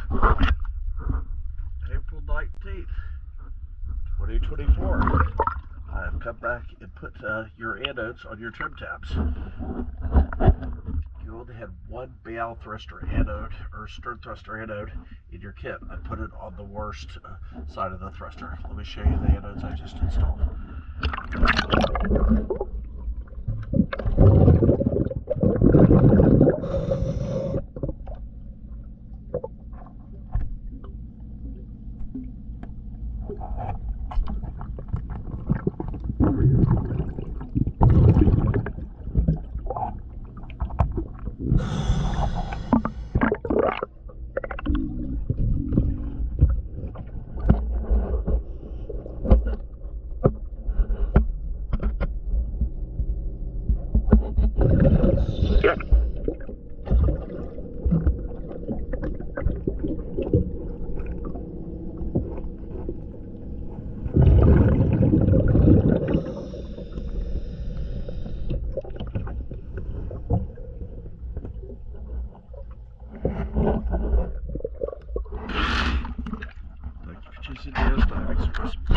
April 19th, 2024. I've come back and put your anodes on your trim tabs. You only had one bow thruster anode or stern thruster anode in your kit. I put it on the worst side of the thruster. Let me show you the anodes I just installed. Thank you for choosing the Diving Service.